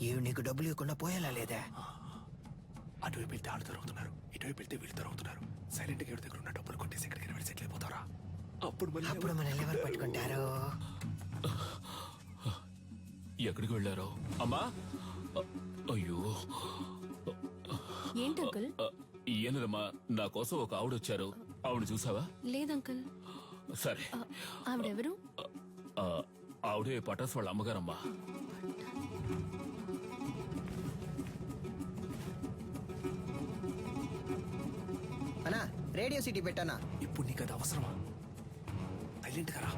ఏమి నీకు డబ్బులు ఇవ్వకుండా పోయేలా లేదా? అటువైపు వెళ్తే ఆడు దొరుకుతున్నారు, ఇటువైపు వెళ్తే వీళ్ళు దొరుకుతున్నారు. సైలెంట్ గా దగ్గర ఉన్న డబ్బులు కొట్టేసి ఎక్కడికి వెళ్ళి సెటిల్ అయిపోతారా? అప్పుడు మనల్ని ఎవరు పట్టుకుంటారు? ఎక్కడికి వెళ్ళారో? అమ్మా, అయ్యో ఏంటి అంకుల్? ఏనమ్మా, నా కోసం ఒక ఆవిడ వచ్చారు. ఆవిడ చూసావా? లేదంకుల్. సరే, ఆవిడెవరు? ఆవిడే పటాస్ వాళ్ళ అమ్మగారమ్మా. అన్నా రేడియో సిటీ పెట్టానా? ఇప్పుడు నీకు అది అవసరమా? సైలెంట్ గా రా.